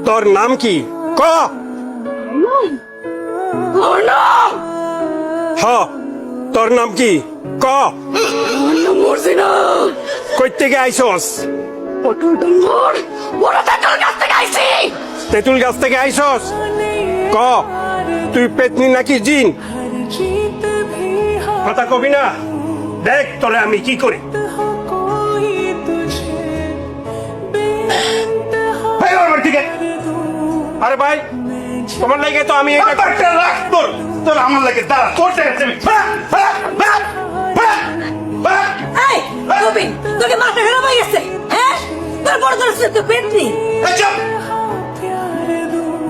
তোর নাম কি ক? তোর নাম কি ক? কই থেকে আইসস? তেঁতুল গাছ থেকে আইসস? ক তুই পেতনি নাকি জিন? কথা কবি না? দেখ তোরে আমি কি করি। আরে ভাই তোমার লাগে তো আমি তোর আমার লাগে দাঁড়া তোর তোকে মাথা খারাপ হয়ে গেছে, হ্যাঁ? তোর বড় তোর তো পেটনি।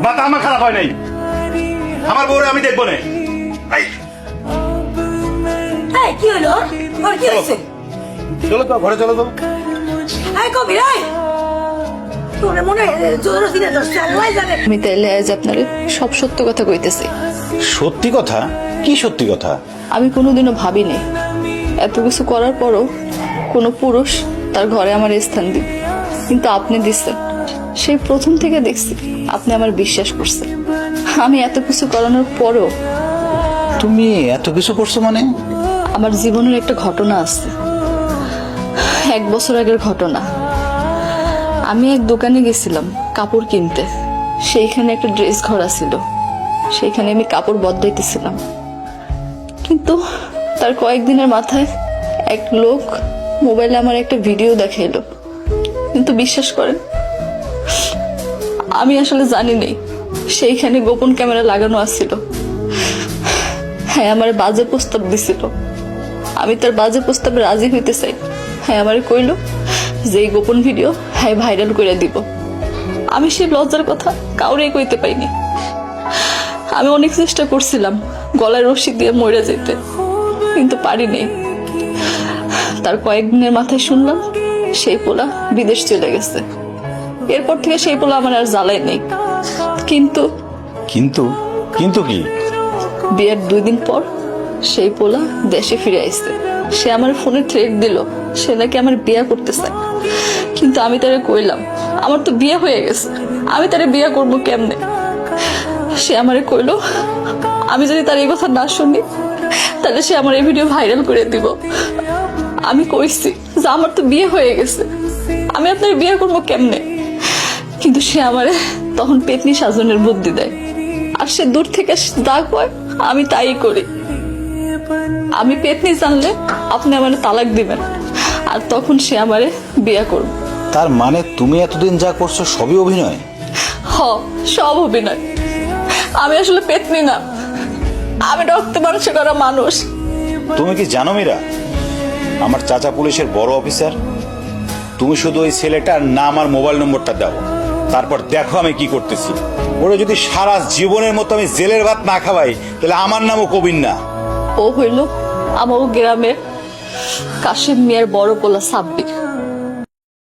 মাথা আমার খারাপ হয় নাই, আমার বউরে আমি দেখবো না। কি হলো? ওর কি হয়েছে? চলো তো ঘরে চলো তো। কবির তোর মনে জোর দিনে আল্লাহ জানে। আমি তাইলে আজ আপনার সব সত্য কথা কইতেছি। সত্যি কথা? কি সত্যি কথা? আমি কোনোদিনও ভাবিনি এত কিছু করার পরও কোনো পুরুষ তার ঘরে আমার স্থান দিবে, কিন্তু আপনি দিচ্ছেন। সেই প্রথম থেকে দেখছি আপনি আমার বিশ্বাস করছেন। আমি এত কিছু করানোর পরও তুমি এত কিছু করছো মানে? আমার জীবনের একটা ঘটনা আছে, 1 বছর আগের ঘটনা। আমি এক দোকানে গেছিলাম কাপড় কিনতে, সেইখানে একটা ড্রেস ঘর ছিল, সেইখানে আমি কাপড় বদলাইতেছিলাম। কিন্তু তার কয়েকদিনের মাথায় এক লোক মোবাইলে আমার একটা ভিডিও দেখাইলো। কিন্তু বিশ্বাস করেন আমি আসলে জানি নাই সেইখানে গোপন ক্যামেরা লাগানো আছিল। হ্যাঁ, আমার বাজে প্রস্তাব দিছিল। আমি তার বাজে প্রস্তাবে রাজি হইতে চাই। হ্যাঁ, আমার কইলো যে এই গোপন ভিডিও হ্যাঁ ভাইরাল করে দিব। আমি সেই লজ্জার কথা কাউরেই কইতে পাইনি। আমি অনেক চেষ্টা করছিলাম গলায় রশি দিয়ে মরে যেতে, কিন্তু পারিনি। তার কয়েকদিনের মাথায় শুনলাম সেই পোলা বিদেশ চলে গেছে। এরপর থেকে সেই পোলা আমার আর জ্বালাই নেই। কিন্তু কিন্তু কিন্তু কি? বিয়ের 2 দিন পর সেই পোলা দেশে ফিরে আসছে। সে আমার ফোনে থ্রেট দিল সে নাকি আমার বিয়ে করতে চায়। কিন্তু আমি তারে কইলাম আমার তো বিয়ে হয়ে গেছে, আমি তারে বিয়ে করবো কেমনে? সে আমারে কইলো আমি যদি তার এই কথা না শুনি তাহলে সে আমার এই ভিডিও ভাইরাল করে দিব। আমি কইছি যে আমার তো বিয়ে হয়ে গেছে, আমি আপনার বিয়ে করবো কেমনে? কিন্তু সে আমারে তখন পেতনি সাজনের বুদ্ধি দেয়, আর সে দূর থেকে যা কয় আমি তাই করি। আমি পেতনি জানলে আপনি আমার তালাক দিবেন, আর তখন সে আমারে বিয়ে করবে। তার মানে তুমি এতদিন যা করছো সবই অভিনয়? সব অভিনয়। আমি আসলে পেতনি না, আমি রক্ত মাংস করা মানুষ। তুমি কি জানো মীরা, আমার চাচা পুলিশের বড় অফিসার। তুমি শুধু ওই ছেলেটার নাম আর মোবাইল নম্বরটা দাও, তারপর দেখো আমি কি করতেছি। ওরা যদি সারা জীবনের মতো আমি জেলের ভাত না খাওয়াই তাহলে আমার নামও কবির না। ও হইল আমার গ্রামের কাশিম মিয়ার বড় পোলা সাব্বির।